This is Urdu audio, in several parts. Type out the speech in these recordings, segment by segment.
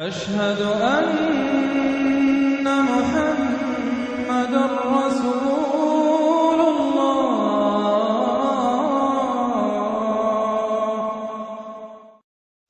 أشهد أن محمد رسول الله۔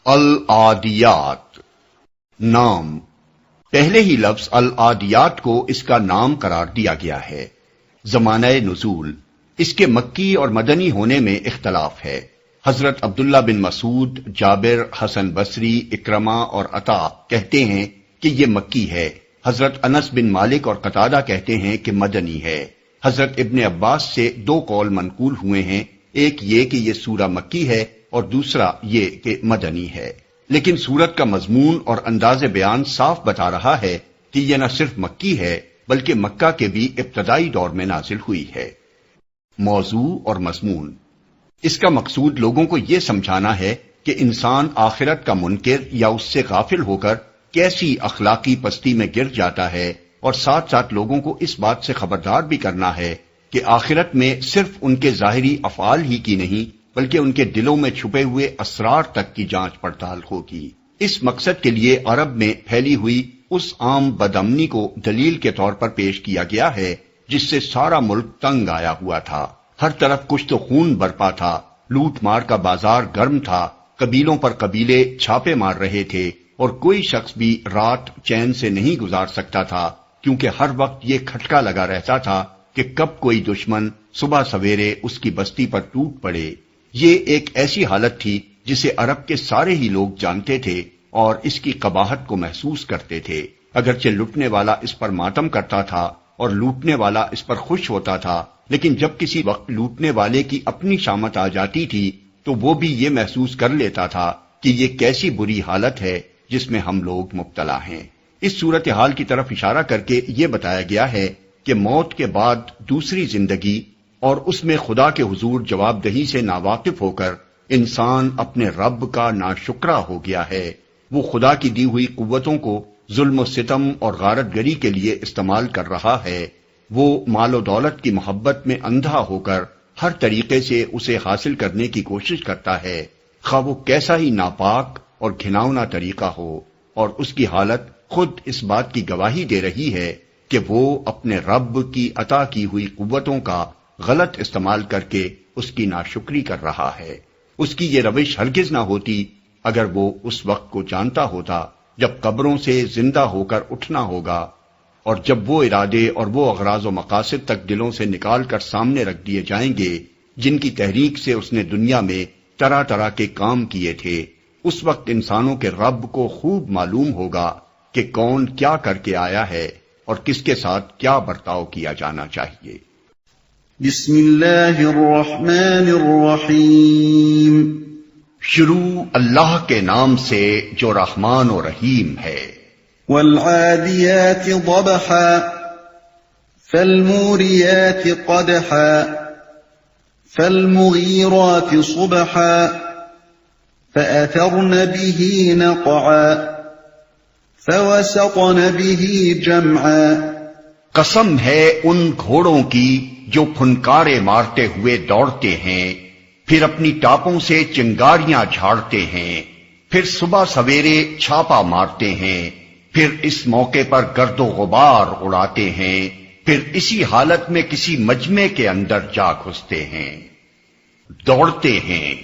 العادیات نام، پہلے ہی لفظ العادیات کو اس کا نام قرار دیا گیا ہے۔ زمانہ نزول، اس کے مکی اور مدنی ہونے میں اختلاف ہے۔ حضرت عبداللہ بن مسعود، جابر، حسن بصری، اکرمہ اور عطا کہتے ہیں کہ یہ مکی ہے۔ حضرت انس بن مالک اور قتادہ کہتے ہیں کہ مدنی ہے۔ حضرت ابن عباس سے دو قول منقول ہوئے ہیں، ایک یہ کہ یہ سورہ مکی ہے اور دوسرا یہ کہ مدنی ہے، لیکن سورت کا مضمون اور انداز بیان صاف بتا رہا ہے کہ یہ نہ صرف مکی ہے بلکہ مکہ کے بھی ابتدائی دور میں نازل ہوئی ہے۔ موضوع اور مضمون، اس کا مقصود لوگوں کو یہ سمجھانا ہے کہ انسان آخرت کا منکر یا اس سے غافل ہو کر کیسی اخلاقی پستی میں گر جاتا ہے، اور ساتھ ساتھ لوگوں کو اس بات سے خبردار بھی کرنا ہے کہ آخرت میں صرف ان کے ظاہری افعال ہی کی نہیں بلکہ ان کے دلوں میں چھپے ہوئے اسرار تک کی جانچ پڑتال ہوگی۔ اس مقصد کے لیے عرب میں پھیلی ہوئی اس عام بدامنی کو دلیل کے طور پر پیش کیا گیا ہے جس سے سارا ملک تنگ آیا ہوا تھا۔ ہر طرف کشت و خون برپا تھا، لوٹ مار کا بازار گرم تھا، قبیلوں پر قبیلے چھاپے مار رہے تھے، اور کوئی شخص بھی رات چین سے نہیں گزار سکتا تھا، کیونکہ ہر وقت یہ کھٹکا لگا رہتا تھا کہ کب کوئی دشمن صبح سویرے اس کی بستی پر ٹوٹ پڑے۔ یہ ایک ایسی حالت تھی جسے عرب کے سارے ہی لوگ جانتے تھے اور اس کی قباحت کو محسوس کرتے تھے۔ اگرچہ لٹنے والا اس پر ماتم کرتا تھا اور لوٹنے والا اس پر خوش ہوتا تھا، لیکن جب کسی وقت لوٹنے والے کی اپنی شامت آ جاتی تھی تو وہ بھی یہ محسوس کر لیتا تھا کہ یہ کیسی بری حالت ہے جس میں ہم لوگ مبتلا ہیں۔ اس صورتحال کی طرف اشارہ کر کے یہ بتایا گیا ہے کہ موت کے بعد دوسری زندگی اور اس میں خدا کے حضور جواب دہی سے ناواقف ہو کر انسان اپنے رب کا ناشکرا ہو گیا ہے۔ وہ خدا کی دی ہوئی قوتوں کو ظلم و ستم اور غارت گری کے لیے استعمال کر رہا ہے۔ وہ مال و دولت کی محبت میں اندھا ہو کر ہر طریقے سے اسے حاصل کرنے کی کوشش کرتا ہے، خواہ وہ کیسا ہی ناپاک اور گھناؤنا طریقہ ہو، اور اس کی حالت خود اس بات کی گواہی دے رہی ہے کہ وہ اپنے رب کی عطا کی ہوئی قوتوں کا غلط استعمال کر کے اس کی ناشکری کر رہا ہے۔ اس کی یہ روش ہرگز نہ ہوتی اگر وہ اس وقت کو جانتا ہوتا جب قبروں سے زندہ ہو کر اٹھنا ہوگا، اور جب وہ ارادے اور وہ اغراض و مقاصد تک دلوں سے نکال کر سامنے رکھ دیے جائیں گے جن کی تحریک سے اس نے دنیا میں طرح طرح کے کام کیے تھے۔ اس وقت انسانوں کے رب کو خوب معلوم ہوگا کہ کون کیا کر کے آیا ہے اور کس کے ساتھ کیا برتاؤ کیا جانا چاہیے۔ بسم اللہ الرحمن الرحیم۔ شروع اللہ کے نام سے جو رحمان و رحیم ہے۔ والعادیات ضبحا فالموریات قدحا فالمغیرات صبحا فأثرن به نقعا فوسطن به جمعا۔ قسم ہے ان گھوڑوں کی جو پھنکارے مارتے ہوئے دوڑتے ہیں، پھر اپنی ٹاپوں سے چنگاریاں جھاڑتے ہیں، پھر صبح سویرے چھاپا مارتے ہیں، پھر اس موقع پر گرد و غبار اڑاتے ہیں، پھر اسی حالت میں کسی مجمع کے اندر جا گھستے ہیں، دوڑتے ہیں۔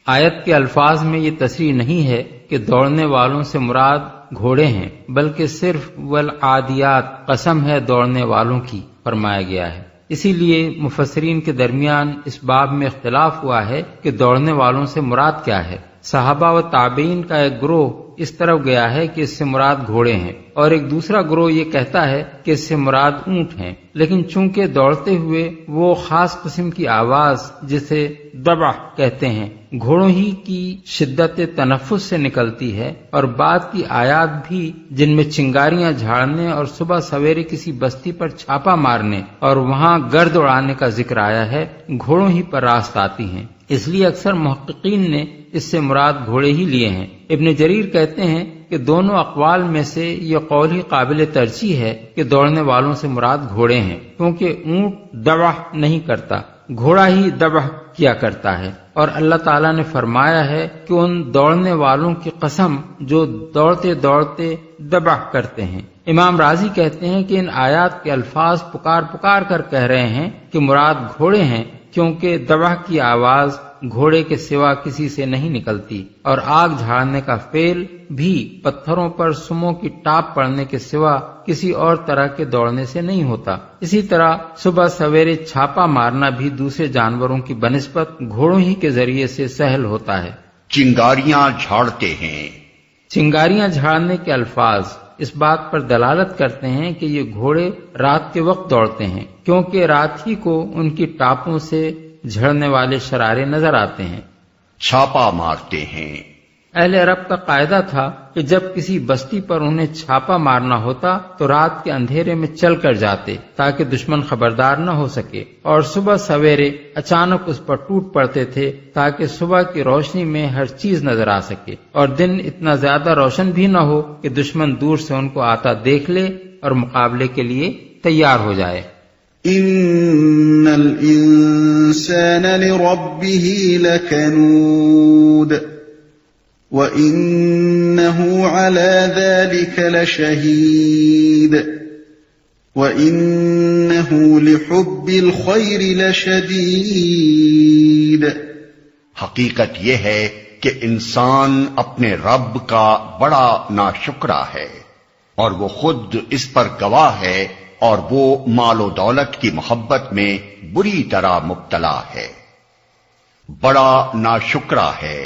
آیت کے الفاظ میں یہ تصریح نہیں ہے کہ دوڑنے والوں سے مراد گھوڑے ہیں، بلکہ صرف والعادیات قسم ہے دوڑنے والوں کی فرمایا گیا ہے۔ اسی لیے مفسرین کے درمیان اس باب میں اختلاف ہوا ہے کہ دوڑنے والوں سے مراد کیا ہے۔ صحابہ و تابعین کا ایک گروہ اس طرف گیا ہے کہ اس سے مراد گھوڑے ہیں، اور ایک دوسرا گروہ یہ کہتا ہے کہ اس سے مراد اونٹ ہیں، لیکن چونکہ دوڑتے ہوئے وہ خاص قسم کی آواز جسے ضبح کہتے ہیں گھوڑوں ہی کی شدت تنفس سے نکلتی ہے، اور بعد کی آیات بھی جن میں چنگاریاں جھاڑنے اور صبح سویرے کسی بستی پر چھاپا مارنے اور وہاں گرد اڑانے کا ذکر آیا ہے، گھوڑوں ہی پر راست آتی ہیں۔ اس لیے اکثر محققین نے اس سے مراد گھوڑے ہی لیے ہیں۔ ابن جریر کہتے ہیں کہ دونوں اقوال میں سے یہ قول ہی قابل ترجیح ہے کہ دوڑنے والوں سے مراد گھوڑے ہیں، کیونکہ اونٹ ذبح نہیں کرتا، گھوڑا ہی ذبح کیا کرتا ہے۔ اور اللہ تعالیٰ نے فرمایا ہے کہ ان دوڑنے والوں کی قسم جو دوڑتے دوڑتے ذبح کرتے ہیں۔ امام راضی کہتے ہیں کہ ان آیات کے الفاظ پکار پکار کر کہہ رہے ہیں کہ مراد گھوڑے ہیں، کیونکہ ذبح کی آواز گھوڑے کے سوا کسی سے نہیں نکلتی، اور آگ جھاڑنے کا فعل بھی پتھروں پر سموں کی ٹاپ پڑنے کے سوا کسی اور طرح کے دوڑنے سے نہیں ہوتا۔ اسی طرح صبح سویرے چھاپا مارنا بھی دوسرے جانوروں کی بنسبت گھوڑوں ہی کے ذریعے سے سہل ہوتا ہے۔ چنگاریاں جھاڑتے ہیں۔ چنگاریاں جھاڑنے کے الفاظ اس بات پر دلالت کرتے ہیں کہ یہ گھوڑے رات کے وقت دوڑتے ہیں، کیونکہ رات ہی کو ان کی ٹاپوں سے جھڑنے والے شرارے نظر آتے ہیں۔ چھاپا مارتے ہیں۔ اہل عرب کا قاعدہ تھا کہ جب کسی بستی پر انہیں چھاپا مارنا ہوتا تو رات کے اندھیرے میں چل کر جاتے تاکہ دشمن خبردار نہ ہو سکے، اور صبح سویرے اچانک اس پر ٹوٹ پڑتے تھے تاکہ صبح کی روشنی میں ہر چیز نظر آ سکے، اور دن اتنا زیادہ روشن بھی نہ ہو کہ دشمن دور سے ان کو آتا دیکھ لے اور مقابلے کے لیے تیار ہو جائے۔ ان الانسان لربه لكنود وانه على ذلك لشهيد وانه لحب الخير لشديد۔ حقیقت یہ ہے کہ انسان اپنے رب کا بڑا ناشکرا ہے، اور وہ خود اس پر گواہ ہے، اور وہ مال و دولت کی محبت میں بری طرح مبتلا ہے، بڑا ناشکرا ہے۔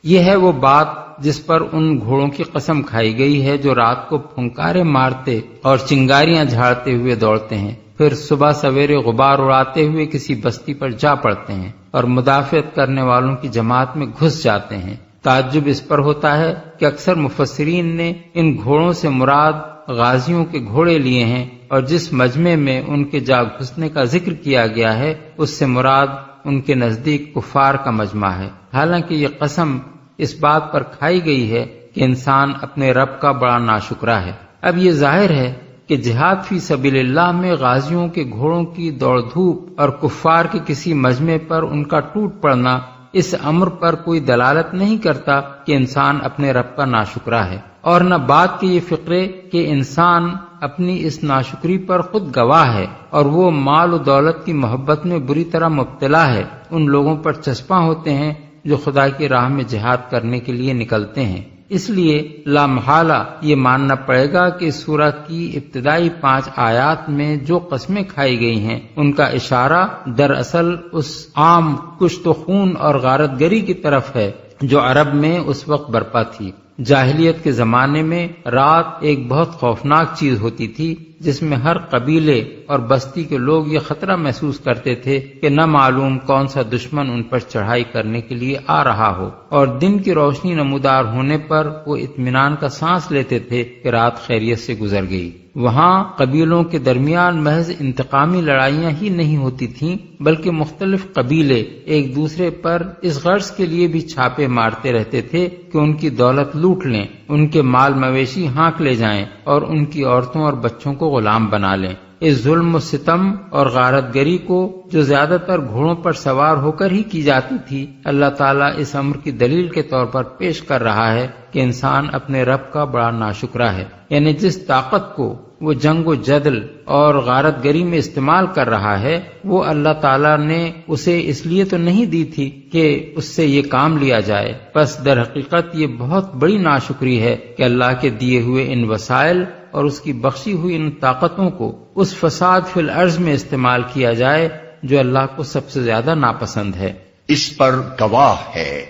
یہ ہے وہ بات جس پر ان گھوڑوں کی قسم کھائی گئی ہے جو رات کو پھنکارے مارتے اور چنگاریاں جھاڑتے ہوئے دوڑتے ہیں، پھر صبح سویرے غبار اڑاتے ہوئے کسی بستی پر جا پڑتے ہیں اور مدافعت کرنے والوں کی جماعت میں گھس جاتے ہیں۔ تعجب اس پر ہوتا ہے کہ اکثر مفسرین نے ان گھوڑوں سے مراد غازیوں کے گھوڑے لیے ہیں، اور جس مجمع میں ان کے جا گھسنے کا ذکر کیا گیا ہے اس سے مراد ان کے نزدیک کفار کا مجمع ہے، حالانکہ یہ قسم اس بات پر کھائی گئی ہے کہ انسان اپنے رب کا بڑا ناشکرا ہے۔ اب یہ ظاہر ہے کہ جہاد فی سبیل اللہ میں غازیوں کے گھوڑوں کی دوڑ دھوپ اور کفار کے کسی مجمع پر ان کا ٹوٹ پڑنا اس امر پر کوئی دلالت نہیں کرتا کہ انسان اپنے رب کا ناشکرا ہے، اور نہ بات کے یہ فقرے کہ انسان اپنی اس ناشکری پر خود گواہ ہے، اور وہ مال و دولت کی محبت میں بری طرح مبتلا ہے۔ ان لوگوں پر چسپاں ہوتے ہیں جو خدا کی راہ میں جہاد کرنے کے لیے نکلتے ہیں۔ اس لیے لا محالہ یہ ماننا پڑے گا کہ اس سورہ کی ابتدائی 5 آیات میں جو قسمیں کھائی گئی ہیں ان کا اشارہ دراصل اس عام کشت و خون اور غارت گری کی طرف ہے جو عرب میں اس وقت برپا تھی۔ جاہلیت کے زمانے میں رات ایک بہت خوفناک چیز ہوتی تھی جس میں ہر قبیلے اور بستی کے لوگ یہ خطرہ محسوس کرتے تھے کہ نہ معلوم کون سا دشمن ان پر چڑھائی کرنے کے لیے آ رہا ہو، اور دن کی روشنی نمودار ہونے پر وہ اطمینان کا سانس لیتے تھے کہ رات خیریت سے گزر گئی۔ وہاں قبیلوں کے درمیان محض انتقامی لڑائیاں ہی نہیں ہوتی تھیں، بلکہ مختلف قبیلے ایک دوسرے پر اس غرض کے لیے بھی چھاپے مارتے رہتے تھے کہ ان کی دولت لوٹ لیں، ان کے مال مویشی ہانک لے جائیں اور ان کی عورتوں اور بچوں کو غلام بنا لیں۔ اس ظلم و ستم اور غارت گری کو جو زیادہ تر گھوڑوں پر سوار ہو کر ہی کی جاتی تھی، اللہ تعالیٰ اس امر کی دلیل کے طور پر پیش کر رہا ہے کہ انسان اپنے رب کا بڑا ناشکرا ہے، یعنی جس طاقت کو وہ جنگ و جدل اور غارت گری میں استعمال کر رہا ہے وہ اللہ تعالیٰ نے اسے اس لیے تو نہیں دی تھی کہ اس سے یہ کام لیا جائے، بس در حقیقت یہ بہت بڑی ناشکری ہے کہ اللہ کے دیے ہوئے ان وسائل اور اس کی بخشی ہوئی ان طاقتوں کو اس فساد فی الارض میں استعمال کیا جائے جو اللہ کو سب سے زیادہ ناپسند ہے۔ اس پر گواہ ہے،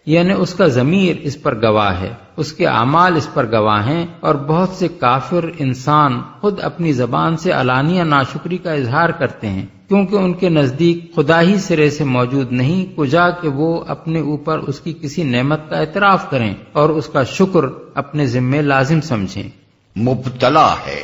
یعنی اس کا ضمیر اس پر گواہ ہے، اس کے اعمال اس پر گواہ ہیں، اور بہت سے کافر انسان خود اپنی زبان سے علانیہ ناشکری کا اظہار کرتے ہیں، کیونکہ ان کے نزدیک خدا ہی سرے سے موجود نہیں، کجا کہ وہ اپنے اوپر اس کی کسی نعمت کا اعتراف کریں اور اس کا شکر اپنے ذمے لازم سمجھیں۔ مبتلا ہے۔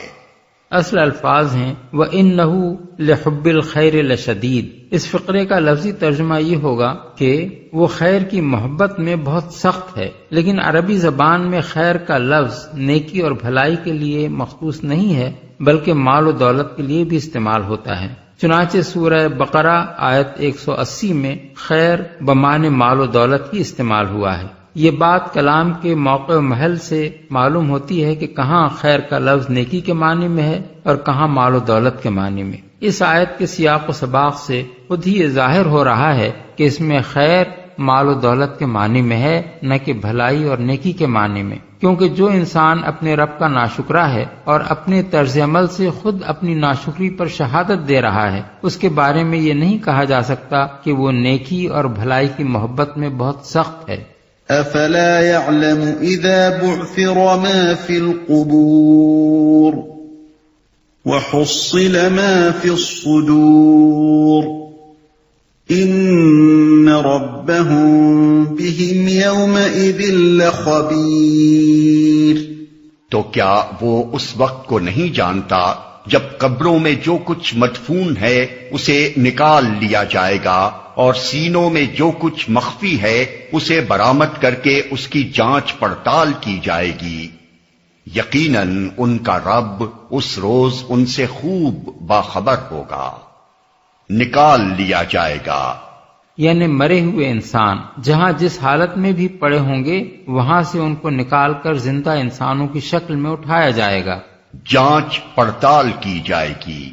اصل الفاظ ہیں وَإِنَّهُ لِحُبِّ الْخَيْرِ لَشَدِيدٌ۔ اس فقرے کا لفظی ترجمہ یہ ہوگا کہ وہ خیر کی محبت میں بہت سخت ہے، لیکن عربی زبان میں خیر کا لفظ نیکی اور بھلائی کے لیے مخصوص نہیں ہے بلکہ مال و دولت کے لیے بھی استعمال ہوتا ہے۔ چنانچہ سورہ بقرہ آیت 180 میں خیر بمعنی مال و دولت کی استعمال ہوا ہے۔ یہ بات کلام کے موقع و محل سے معلوم ہوتی ہے کہ کہاں خیر کا لفظ نیکی کے معنی میں ہے اور کہاں مال و دولت کے معنی میں۔ اس آیت کے سیاق و سباق سے خود ہی یہ ظاہر ہو رہا ہے کہ اس میں خیر مال و دولت کے معنی میں ہے، نہ کہ بھلائی اور نیکی کے معنی میں، کیونکہ جو انسان اپنے رب کا ناشکرا ہے اور اپنے طرز عمل سے خود اپنی ناشکری پر شہادت دے رہا ہے، اس کے بارے میں یہ نہیں کہا جا سکتا کہ وہ نیکی اور بھلائی کی محبت میں بہت سخت ہے۔ افلا يعلم اذا بعثر ما في القبور وحصل ما في الصدور ان ربهم بهم يومئذ لخبير۔ تو کیا وہ اس وقت کو نہیں جانتا جب قبروں میں جو کچھ مدفون ہے اسے نکال لیا جائے گا اور سینوں میں جو کچھ مخفی ہے اسے برآمد کر کے اس کی جانچ پڑتال کی جائے گی۔ یقیناً ان کا رب اس روز ان سے خوب باخبر ہوگا۔ نکال لیا جائے گا یعنی مرے ہوئے انسان جہاں جس حالت میں بھی پڑے ہوں گے وہاں سے ان کو نکال کر زندہ انسانوں کی شکل میں اٹھایا جائے گا، جانچ پڑتال کی جائے گی۔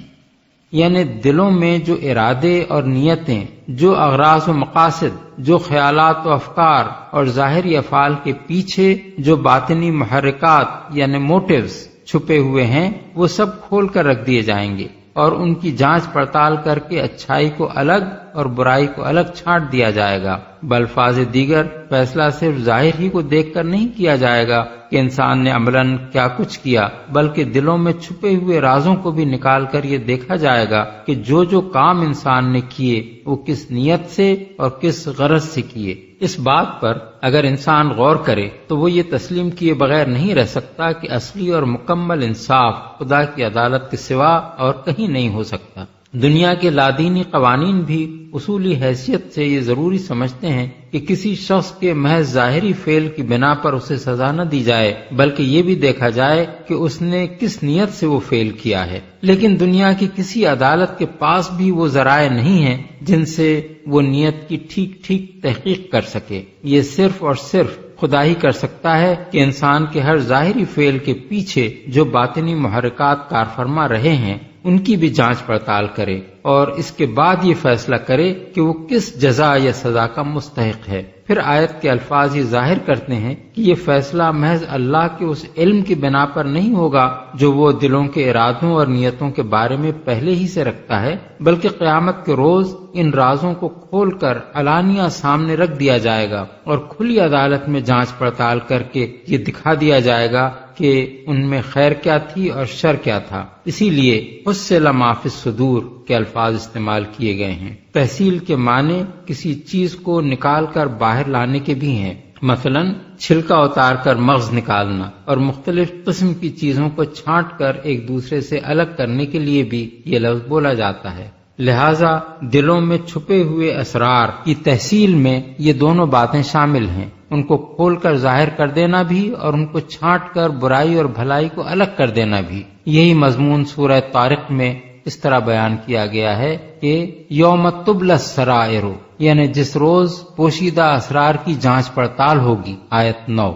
یعنی دلوں میں جو ارادے اور نیتیں، جو اغراض و مقاصد، جو خیالات و افکار اور ظاہری افعال کے پیچھے جو باطنی محرکات یعنی موٹیوز چھپے ہوئے ہیں وہ سب کھول کر رکھ دیے جائیں گے اور ان کی جانچ پڑتال کر کے اچھائی کو الگ اور برائی کو الگ چھانٹ دیا جائے گا۔ بالفاظ دیگر فیصلہ صرف ظاہر ہی کو دیکھ کر نہیں کیا جائے گا کہ انسان نے عملاً کیا کچھ کیا، بلکہ دلوں میں چھپے ہوئے رازوں کو بھی نکال کر یہ دیکھا جائے گا کہ جو کام انسان نے کیے وہ کس نیت سے اور کس غرض سے کیے۔ اس بات پر اگر انسان غور کرے تو وہ یہ تسلیم کیے بغیر نہیں رہ سکتا کہ اصلی اور مکمل انصاف خدا کی عدالت کے سوا اور کہیں نہیں ہو سکتا۔ دنیا کے لادینی قوانین بھی اصولی حیثیت سے یہ ضروری سمجھتے ہیں کہ کسی شخص کے محض ظاہری فعل کی بنا پر اسے سزا نہ دی جائے، بلکہ یہ بھی دیکھا جائے کہ اس نے کس نیت سے وہ فعل کیا ہے۔ لیکن دنیا کی کسی عدالت کے پاس بھی وہ ذرائع نہیں ہیں جن سے وہ نیت کی ٹھیک تحقیق کر سکے۔ یہ صرف اور صرف خدا ہی کر سکتا ہے کہ انسان کے ہر ظاہری فعل کے پیچھے جو باطنی محرکات کارفرما رہے ہیں ان کی بھی جانچ پڑتال کرے اور اس کے بعد یہ فیصلہ کرے کہ وہ کس جزا یا سزا کا مستحق ہے۔ پھر آیت کے الفاظ یہ ظاہر کرتے ہیں کہ یہ فیصلہ محض اللہ کے اس علم کی بنا پر نہیں ہوگا جو وہ دلوں کے ارادوں اور نیتوں کے بارے میں پہلے ہی سے رکھتا ہے، بلکہ قیامت کے روز ان رازوں کو کھول کر علانیہ سامنے رکھ دیا جائے گا اور کھلی عدالت میں جانچ پڑتال کر کے یہ دکھا دیا جائے گا کہ ان میں خیر کیا تھی اور شر کیا تھا۔ اسی لیے حصل ما فی الصدور کے الفاظ استعمال کیے گئے ہیں۔ تحصیل کے معنی کسی چیز کو نکال کر باہر لانے کے بھی ہیں، مثلا چھلکا اتار کر مغز نکالنا، اور مختلف قسم کی چیزوں کو چھانٹ کر ایک دوسرے سے الگ کرنے کے لیے بھی یہ لفظ بولا جاتا ہے۔ لہذا دلوں میں چھپے ہوئے اسرار کی تحصیل میں یہ دونوں باتیں شامل ہیں، ان کو کھول کر ظاہر کر دینا بھی اور ان کو چھانٹ کر برائی اور بھلائی کو الگ کر دینا بھی۔ یہی مضمون سورہ طارق میں اس طرح بیان کیا گیا ہے کہ یوم تبلی السرائر، یعنی جس روز پوشیدہ اسرار کی جانچ پڑتال ہوگی۔ آیت 9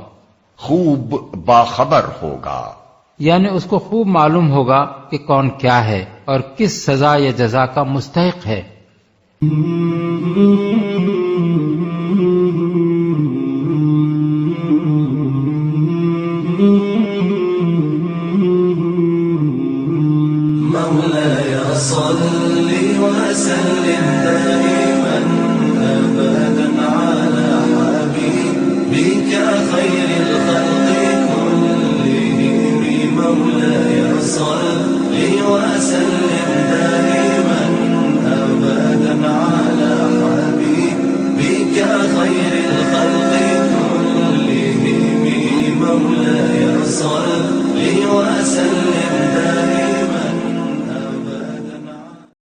خوب باخبر ہوگا، یعنی اس کو خوب معلوم ہوگا کہ کون کیا ہے اور کس سزا یا جزا کا مستحق ہے۔ مولاي صل وسلم دائما